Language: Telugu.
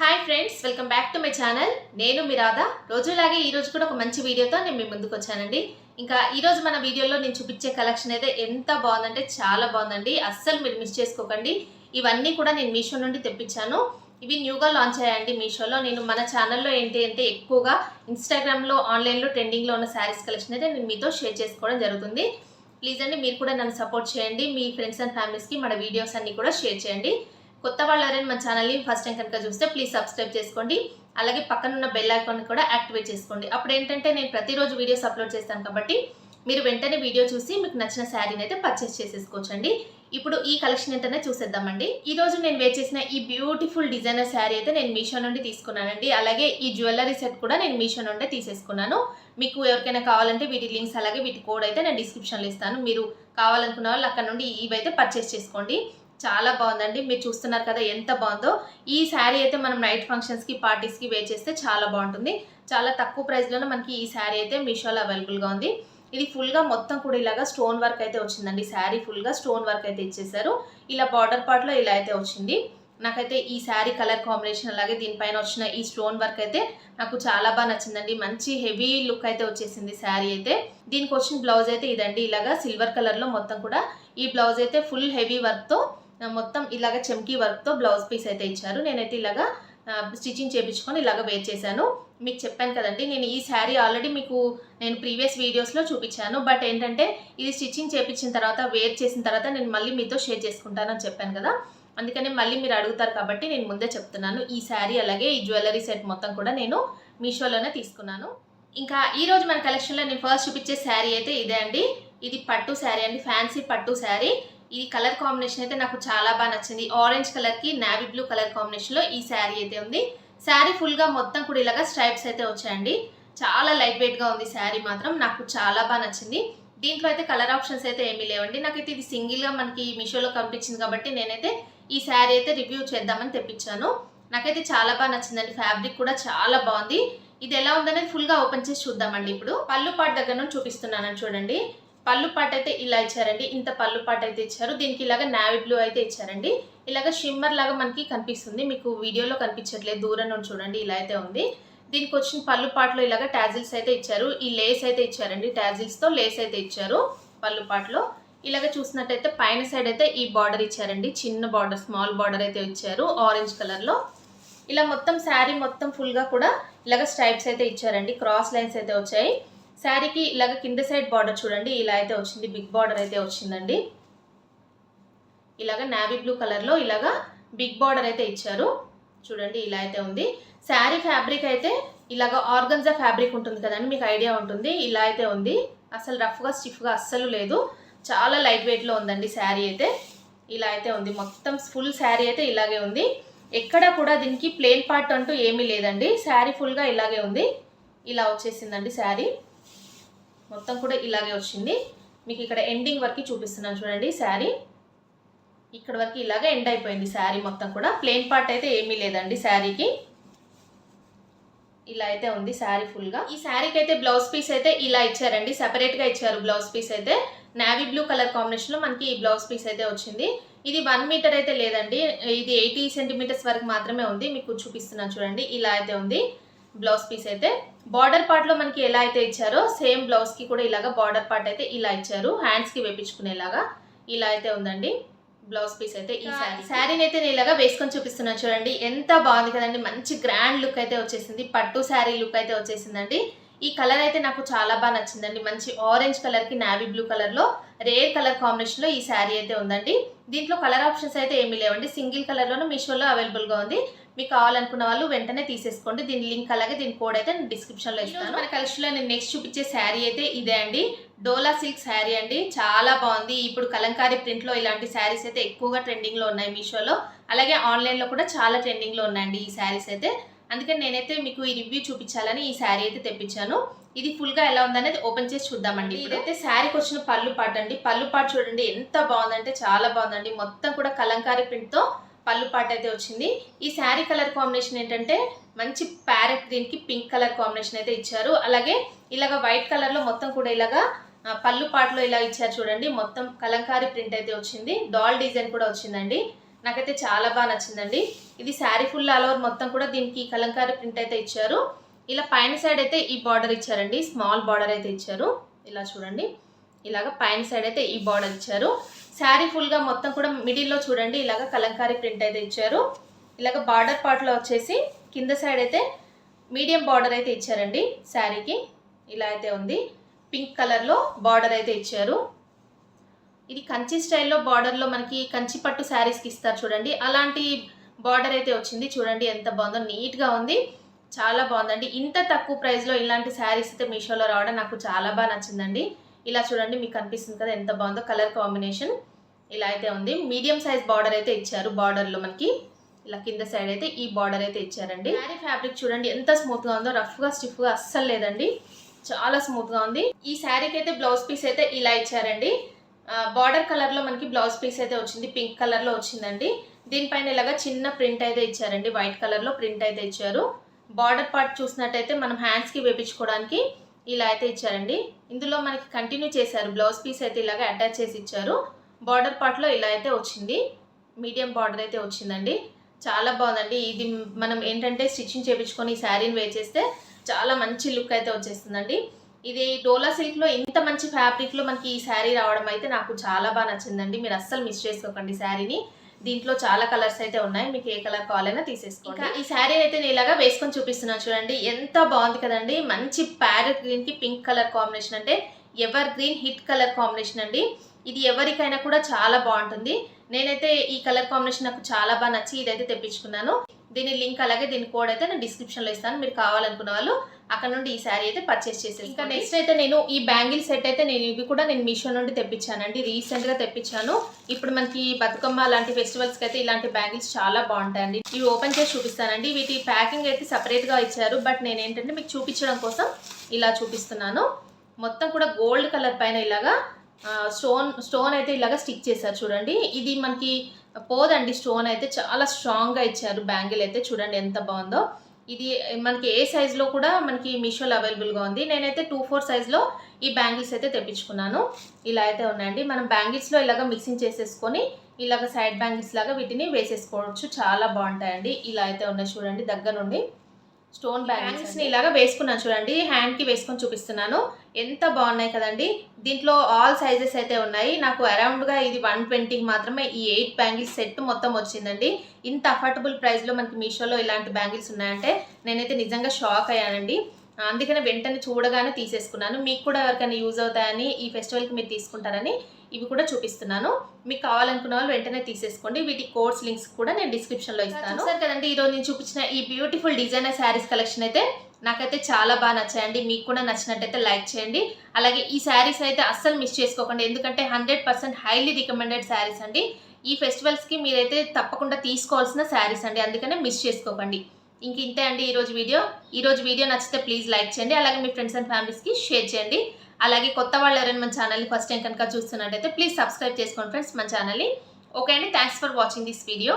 Hi friends, welcome back to my channel. నేను మీ రాధా. రోజులాగే ఈ రోజు కూడా ఒక మంచి వీడియోతో నేను మీ ముందుకు వచ్చానండి. ఇంకా ఈ రోజు మన వీడియోలో నేను చూపించే కలెక్షన్ అయితే ఎంత బాగుందంటే చాలా బాగుందండి. అస్సలు మీరు మిస్ చేసుకోకండి. ఇవన్నీ కూడా నేను మీషో నుండి తెప్పించాను. ఇవి న్యూగా లాంచ్ అయ్యాయండి మీషోలో. నేను మన ఛానల్లో ఏంటి అంటే ఎక్కువగా ఇన్స్టాగ్రామ్లో ఆన్లైన్లో ట్రెండింగ్లో ఉన్న శారీస్ కలెక్షన్ అయితే నేను మీతో షేర్ చేసుకోవడం జరుగుతుంది. ప్లీజ్ అండి, మీరు కూడా నన్ను సపోర్ట్ చేయండి. మీ ఫ్రెండ్స్ అండ్ ఫ్యామిలీస్కి మన వీడియోస్ అన్ని కూడా షేర్ చేయండి. కొత్త వాళ్ళు ఎవరైనా మన ఛానల్ని ఫస్ట్ టైం కనుక చూస్తే ప్లీజ్ సబ్స్క్రైబ్ చేసుకోండి. అలాగే పక్కన ఉన్న బెల్ ఐకాన్ కూడా యాక్టివేట్ చేసుకోండి. అప్పుడు ఏంటంటే నేను ప్రతిరోజు వీడియోస్ అప్లోడ్ చేస్తాను కాబట్టి మీరు వెంటనే వీడియో చూసి మీకు నచ్చిన శారీని అయితే పర్చేస్ చేసేసుకోవచ్చండి. ఇప్పుడు ఈ కలెక్షన్ ఏంటనే చూసేద్దామండి. ఈ రోజు నేను వేర్ చేసిన ఈ బ్యూటిఫుల్ డిజైనర్ శారీ అయితే నేను మీషో నుండి తీసుకున్నానండి. అలాగే ఈ జ్యువెలరీ సెట్ కూడా నేను మీషో నుండి తీసేసుకున్నాను. మీకు ఎవరికైనా కావాలంటే వీటి లింక్స్ అలాగే వీటి కోడ్ అయితే నేను డిస్క్రిప్షన్లో ఇస్తాను. మీరు కావాలనుకున్న వాళ్ళు అక్కడ నుండి ఇవైతే పర్చేస్ చేసుకోండి. చాలా బాగుందండి. మీరు చూస్తున్నారు కదా ఎంత బాగుందో. ఈ శారీ అయితే మనం నైట్ ఫంక్షన్స్కి పార్టీస్కి వేర్ చేస్తే చాలా బాగుంటుంది. చాలా తక్కువ ప్రైస్లోనే మనకి ఈ శారీ అయితే మీషోలో అవైలబుల్గా ఉంది. ఇది ఫుల్గా మొత్తం కూడా ఇలాగా స్టోన్ వర్క్ అయితే వచ్చిందండి. శారీ ఫుల్గా స్టోన్ వర్క్ అయితే ఇచ్చేసారు. ఇలా బార్డర్ పార్ట్లో ఇలా అయితే వచ్చింది. నాకైతే ఈ శారీ కలర్ కాంబినేషన్ అలాగే దీనిపైన వచ్చిన ఈ స్టోన్ వర్క్ అయితే నాకు చాలా బాగా నచ్చిందండి. మంచి హెవీ లుక్ అయితే వచ్చేసింది శారీ అయితే. దీనికి వచ్చిన బ్లౌజ్ అయితే ఇదండి. ఇలాగా సిల్వర్ కలర్లో మొత్తం కూడా ఈ బ్లౌజ్ అయితే ఫుల్ హెవీ వర్క్తో మొత్తం ఇలాగ చెమ్కీ వర్క్తో బ్లౌజ్ పీస్ అయితే ఇచ్చారు. నేనైతే ఇలాగా స్టిచ్చింగ్ చేయించుకొని ఇలాగ వేర్ చేశాను. మీకు చెప్పాను కదండి, నేను ఈ శారీ ఆల్రెడీ మీకు నేను ప్రీవియస్ వీడియోస్లో చూపించాను. బట్ ఏంటంటే ఇది స్టిచ్చింగ్ చేయించిన తర్వాత వేర్ చేసిన తర్వాత నేను మళ్ళీ మీతో షేర్ చేసుకుంటానని చెప్పాను కదా. అందుకని మళ్ళీ మీరు అడుగుతారు కాబట్టి నేను ముందే చెప్తున్నాను. ఈ శారీ అలాగే ఈ జ్యువెలరీ సెట్ మొత్తం కూడా నేను మీషోలోనే తీసుకున్నాను. ఇంకా ఈరోజు మన కలెక్షన్లో నేను ఫస్ట్ చూపించే శారీ అయితే ఇదే అండి. ఇది పట్టు శారీ అండి, ఫ్యాన్సీ పట్టు శారీ. ఈ కలర్ కాంబినేషన్ అయితే నాకు చాలా బాగా నచ్చింది. ఆరెంజ్ కలర్కి నావీ బ్లూ కలర్ కాంబినేషన్లో ఈ శారీ అయితే ఉంది. శారీ ఫుల్గా మొత్తం కూడా ఇలాగా స్ట్రైప్స్ అయితే వచ్చాయండి. చాలా లైట్ వెయిట్గా ఉంది శారీ మాత్రం. నాకు చాలా బాగా నచ్చింది. దీంట్లో అయితే కలర్ ఆప్షన్స్ అయితే ఏమీ లేవండి. నాకైతే ఇది సింగిల్గా మనకి మీషోలో కనిపించింది కాబట్టి నేనైతే ఈ శారీ అయితే రివ్యూ చేద్దామని తెప్పించాను. నాకైతే చాలా బాగా నచ్చిందండి. ఫ్యాబ్రిక్ కూడా చాలా బాగుంది. ఇది ఎలా ఉందనేది ఫుల్గా ఓపెన్ చేసి చూద్దామండి. ఇప్పుడు పళ్ళు పాటు దగ్గర నుంచి చూపిస్తున్నాను చూడండి. పళ్ళు పాటు అయితే ఇలా ఇచ్చారండి. ఇంత పళ్ళు పాటు అయితే ఇచ్చారు. దీనికి ఇలాగ నావీ బ్లూ అయితే ఇచ్చారండి. ఇలాగ షిమ్మర్ లాగా మనకి కనిపిస్తుంది. మీకు వీడియోలో కనిపించట్లేదు, దూరం నుండి చూడండి. ఇలా అయితే ఉంది. దీనికి వచ్చిన పళ్ళు పాటలో ఇలాగ టాజిల్స్ అయితే ఇచ్చారు. ఈ లేస్ అయితే ఇచ్చారండి. టాజిల్స్తో లేస్ అయితే ఇచ్చారు పళ్ళు పాటలో. ఇలాగ చూసినట్టయితే పైన సైడ్ అయితే ఈ బార్డర్ ఇచ్చారండి. చిన్న బార్డర్, స్మాల్ బార్డర్ అయితే ఇచ్చారు ఆరెంజ్ కలర్లో. ఇలా మొత్తం శారీ మొత్తం ఫుల్గా కూడా ఇలాగ స్ట్రైప్స్ అయితే ఇచ్చారండి. క్రాస్ లైన్స్ అయితే వచ్చాయి. శారీకి ఇలాగ కింద సైడ్ బార్డర్ చూడండి ఇలా అయితే వచ్చింది. బిగ్ బార్డర్ అయితే వచ్చిందండి. ఇలాగ నావీ బ్లూ కలర్లో ఇలాగ బిగ్ బార్డర్ అయితే ఇచ్చారు చూడండి. ఇలా అయితే ఉంది. శారీ ఫ్యాబ్రిక్ అయితే ఇలాగ ఆర్గన్జా ఫ్యాబ్రిక్ ఉంటుంది కదండి, మీకు ఐడియా ఉంటుంది. ఇలా అయితే ఉంది. అసలు రఫ్గా స్టిఫ్గా అస్సలు లేదు. చాలా లైట్ వెయిట్లో ఉందండి శారీ అయితే. ఇలా అయితే ఉంది. మొత్తం ఫుల్ శారీ అయితే ఇలాగే ఉంది. ఎక్కడ కూడా దీనికి ప్లెయిన్ పార్ట్ అంటూ ఏమీ లేదండి. శారీ ఫుల్గా ఇలాగే ఉంది. ఇలా వచ్చేసిందండి శారీ మొత్తం కూడా ఇలాగే వచ్చింది. మీకు ఇక్కడ ఎండింగ్ వరకు చూపిస్తున్నాను చూడండి. శారీ ఇక్కడ వరకు ఇలాగే ఎండ్ అయిపోయింది. శారీ మొత్తం కూడా ప్లెయిన్ పార్ట్ అయితే ఏమీ లేదండి శారీకి. ఇలా అయితే ఉంది శారీ ఫుల్గా. ఈ శారీకి అయితే బ్లౌజ్ పీస్ అయితే ఇలా ఇచ్చారండి. సెపరేట్గా ఇచ్చారు బ్లౌజ్ పీస్ అయితే. నావీ బ్లూ కలర్ కాంబినేషన్లో మనకి ఈ బ్లౌజ్ పీస్ అయితే వచ్చింది. ఇది 1 మీటర్ అయితే లేదండి. ఇది 80 సెంటీమీటర్స్ వరకు మాత్రమే ఉంది. మీకు చూపిస్తున్నాను చూడండి. ఇలా అయితే ఉంది బ్లౌజ్ పీస్ అయితే. బార్డర్ పార్ట్లో మనకి ఎలా అయితే ఇచ్చారో సేమ్ బ్లౌజ్కి కూడా ఇలాగా బార్డర్ పార్ట్ అయితే ఇలా ఇచ్చారు. హ్యాండ్స్కి వేపించుకునేలాగా ఇలా అయితే ఉందండి బ్లౌజ్ పీస్ అయితే. ఈ శారీని అయితే నేను ఇలాగా వేసుకొని చూపిస్తున్నాను చూడండి. ఎంత బాగుంది కదండి. మంచి గ్రాండ్ లుక్ అయితే వచ్చేసింది. పట్టు శారీ లుక్ అయితే వచ్చేసిందండి. ఈ కలర్ అయితే నాకు చాలా బాగా నచ్చిందండి. మంచి ఆరెంజ్ కలర్కి నావీ బ్లూ కలర్లో రేర్ కలర్ కాంబినేషన్లో ఈ శారీ అయితే ఉందండి. దీంట్లో కలర్ ఆప్షన్స్ అయితే ఏమీ లేవండి. సింగిల్ కలర్లోనే మీషోలో అవైలబుల్గా ఉంది. మీకు కావాలనుకున్న వాళ్ళు వెంటనే తీసేసుకోండి. దీని లింక్ అలాగే దీని కోడ్ అయితే నేను డిస్క్రిప్షన్లో ఇస్తాను. మన కలెక్షన్లో నేను నెక్స్ట్ చూపించే శారీ అయితే ఇదే అండి. డోలా సిల్క్ శారీ అండి. చాలా బాగుంది. ఇప్పుడు కలంకారీ ప్రింట్లో ఇలాంటి శారీస్ అయితే ఎక్కువగా ట్రెండింగ్లో ఉన్నాయి మీషోలో. అలాగే ఆన్లైన్లో కూడా చాలా ట్రెండింగ్లో ఉన్నాయండి ఈ శారీస్ అయితే. అందుకని నేనైతే మీకు ఈ రివ్యూ చూపించాలని ఈ శారీ అయితే తెప్పించాను. ఇది ఫుల్గా ఎలా ఉందనేది ఓపెన్ చేసి చూద్దామండి. ఇదైతే శారీకి వచ్చిన పళ్ళు పాటు అండి. పళ్ళు పాటు చూడండి ఎంత బాగుందంటే చాలా బాగుందండి. మొత్తం కూడా కలంకారీ ప్రింట్తో పళ్ళు పాటు అయితే వచ్చింది. ఈ శారీ కలర్ కాంబినేషన్ ఏంటంటే మంచి ప్యారెట్ గ్రీన్కి పింక్ కలర్ కాంబినేషన్ అయితే ఇచ్చారు. అలాగే ఇలాగ వైట్ కలర్లో మొత్తం కూడా ఇలాగా పళ్ళు పాటలో ఇలా ఇచ్చారు చూడండి. మొత్తం కలంకారీ ప్రింట్ అయితే వచ్చింది. డాల్ డిజైన్ కూడా వచ్చిందండి. నాకైతే చాలా బాగా నచ్చిందండి. ఇది శారీ ఫుల్ ఆల్ ఓవర్ మొత్తం కూడా దీనికి కలంకారీ ప్రింట్ అయితే ఇచ్చారు. ఇలా పైన సైడ్ అయితే ఈ బార్డర్ ఇచ్చారండి, స్మాల్ బార్డర్ అయితే ఇచ్చారు. ఇలా చూడండి, ఇలాగ పైన సైడ్ అయితే ఈ బార్డర్ ఇచ్చారు. శారీ ఫుల్గా మొత్తం కూడా మిడిల్లో చూడండి ఇలాగ కలంకారీ ప్రింట్ అయితే ఇచ్చారు. ఇలాగ బార్డర్ పార్ట్లో వచ్చేసి కింద సైడ్ అయితే మీడియం బార్డర్ అయితే ఇచ్చారండి. శారీకి ఇలా అయితే ఉంది. పింక్ కలర్లో బార్డర్ అయితే ఇచ్చారు. ఇది కంచి స్టైల్లో బార్డర్లో మనకి కంచి పట్టు శారీస్కి ఇస్తారు చూడండి, అలాంటి బార్డర్ అయితే వచ్చింది. చూడండి ఎంత బాగుందో, నీట్గా ఉంది, చాలా బాగుందండి. ఇంత తక్కువ ప్రైస్లో ఇలాంటి శారీస్ అయితే మీషోలో రావడం నాకు చాలా బాగా నచ్చిందండి. ఇలా చూడండి, మీకు కనిపిస్తుంది కదా ఎంత బాగుందో కలర్ కాంబినేషన్. ఇలా అయితే ఉంది. మీడియం సైజ్ బార్డర్ అయితే ఇచ్చారు. బార్డర్లో మనకి ఇలా కింద సైడ్ అయితే ఈ బార్డర్ అయితే ఇచ్చారండి. శారీ ఫ్యాబ్రిక్ చూడండి ఎంత స్మూత్గా ఉందో, రఫ్గా స్టిఫ్గా అస్సలు లేదండి, చాలా స్మూత్గా ఉంది. ఈ శారీకి అయితే బ్లౌజ్ పీస్ అయితే ఇలా ఇచ్చారండి. బార్డర్ కలర్లో మనకి బ్లౌజ్ పీస్ అయితే వచ్చింది, పింక్ కలర్లో వచ్చిందండి. దీనిపైన ఇలాగా చిన్న ప్రింట్ అయితే ఇచ్చారండి, వైట్ కలర్లో ప్రింట్ అయితే ఇచ్చారు. బార్డర్ పార్ట్ చూసినట్టయితే మనం హ్యాండ్స్కి వేపించుకోవడానికి ఇలా అయితే ఇచ్చారండి. ఇందులో మనకి కంటిన్యూ చేశారు, బ్లౌజ్ పీస్ అయితే ఇలాగా అటాచ్ చేసి ఇచ్చారు. బార్డర్ పార్ట్లో ఇలా అయితే వచ్చింది, మీడియం బార్డర్ అయితే వచ్చిందండి. చాలా బాగుందండి. ఇది మనం ఏంటంటే స్టిచ్చింగ్ చేయించుకొని ఈ శారీని వేర్ చేస్తే చాలా మంచి లుక్ అయితే వచ్చేస్తుందండి. ఇది డోలా సిల్క్లో ఇంత మంచి ఫ్యాబ్రిక్లో మనకి ఈ శారీ రావడం అయితే నాకు చాలా బాగా నచ్చిందండి. మీరు అస్సలు మిస్ చేసుకోకండి శారీని. దీంట్లో చాలా కలర్స్ అయితే ఉన్నాయి, మీకు ఏ కలర్ కావాలైనా తీసేసుకోండి. ఇంకా ఈ శారీ అయితే నేను ఇలాగా వేసుకొని చూపిస్తున్నాను చూడండి, ఎంత బాగుంది కదండి. మంచి ప్యారెట్ గ్రీన్కి పింక్ కలర్ కాంబినేషన్, అంటే ever green hit colour combination అండి. ఇది ఎవరికైనా కూడా చాలా బాగుంటుంది. నేనైతే ఈ కలర్ కాంబినేషన్ నాకు చాలా బాగా నచ్చి ఇదైతే తెప్పించుకున్నాను. దీని లింక్ అలాగే దీని కోడ్ అయితే నేను డిస్క్రిప్షన్లో ఇస్తాను. మీరు కావాలనుకున్న వాళ్ళు అక్కడ నుండి ఈ శారీ అయితే పర్చేస్ చేసేది. ఇంకా నెక్స్ట్ అయితే నేను ఈ బ్యాంగిల్ సెట్ అయితే ఇవి కూడా నేను మీషో నుండి తెప్పించానండి, రీసెంట్గా తెప్పించాను. ఇప్పుడు మనకి బతుకమ్మ లాంటి ఫెస్టివల్స్కి అయితే ఇలాంటి బ్యాంగిల్స్ చాలా బాగుంటాయండి. ఇవి ఓపెన్ చేసి చూపిస్తానండి. వీటి ప్యాకింగ్ అయితే సపరేట్గా ఇచ్చారు, బట్ నేను ఏంటంటే మీకు చూపించడం కోసం ఇలా చూపిస్తున్నాను. మొత్తం కూడా గోల్డ్ కలర్ పైన ఇలాగా స్టోన్ అయితే ఇలాగా స్టిక్ చేశారు చూడండి. ఇది మనకి పోదండి, స్టోన్ అయితే చాలా స్ట్రాంగ్గా ఇచ్చారు. బ్యాంగిల్ అయితే చూడండి ఎంత బాగుందో. ఇది మనకి ఏ సైజులో కూడా మనకి మీషోలో అవైలబుల్గా ఉంది. నేనైతే 2-4 సైజులో ఈ బ్యాంగిల్స్ అయితే తెప్పించుకున్నాను. ఇలా అయితే ఉన్నాయండి. మనం బ్యాంగిల్స్లో ఇలాగ మిక్సింగ్ చేసేసుకొని ఇలాగ సైడ్ బ్యాంగిల్స్ లాగా వీటిని వేసేసుకోవచ్చు, చాలా బాగుంటాయండి. ఇలా అయితే ఉన్నాయి చూడండి, దగ్గర నుండి స్టోన్ బ్యాంగిల్స్ని ఇలాగా వేసుకున్నాను చూడండి, హ్యాండ్కి వేసుకొని చూపిస్తున్నాను. ఎంత బాగున్నాయి కదండి. దీంట్లో ఆల్ సైజెస్ అయితే ఉన్నాయి. నాకు అరౌండ్గా ఇది 120కి మాత్రమే ఈ 8 బ్యాంగిల్స్ సెట్ మొత్తం వచ్చిందండి. ఇంత అఫోర్డబుల్ ప్రైస్లో మనకి మీషోలో ఇలాంటి బ్యాంగిల్స్ ఉన్నాయంటే నేనైతే నిజంగా షాక్ అయ్యానండి. అందుకనే వెంటనే చూడగానే తీసేసుకున్నాను. మీకు కూడా ఎవరికైనా యూజ్ అవుతాయని, ఈ ఫెస్టివల్కి మీరు తీసుకుంటారని ఇవి కూడా చూపిస్తున్నాను. మీకు కావాలనుకున్న వాళ్ళు వెంటనే తీసేసుకోండి. వీటి కోర్స్ లింక్స్ కూడా నేను డిస్క్రిప్షన్లో ఇస్తాను. సరే కదండి, ఈరోజు నేను చూపించిన ఈ బ్యూటిఫుల్ డిజైనర్ శారీస్ కలెక్షన్ అయితే నాకైతే చాలా బాగా నచ్చాయండి. మీకు కూడా నచ్చినట్టయితే లైక్ చేయండి. అలాగే ఈ శారీస్ అయితే అస్సలు మిస్ చేసుకోకండి, ఎందుకంటే 100% హైలీ రికమెండెడ్ శారీస్ అండి. ఈ ఫెస్టివల్స్కి మీరైతే తప్పకుండా తీసుకోవాల్సిన శారీస్ అండి, అందుకనే మిస్ చేసుకోకండి. ఇంక ఇంతే అండి ఈరోజు వీడియో నచ్చితే ప్లీజ్ లైక్ చేయండి. అలాగే మీ ఫ్రెండ్స్ అండ్ ఫ్యామిలీస్కి షేర్ చేయండి. అలాగే కొత్త వాళ్ళు ఎవరైనా మన ఛానల్ని ఫస్ట్ టైం కనుక చూస్తున్నట్టయితే ప్లీజ్ సబ్స్క్రైబ్ చేసుకోండి ఫ్రెండ్స్ మన ఛానల్ని. ఓకే అండి, thanks for watching this video.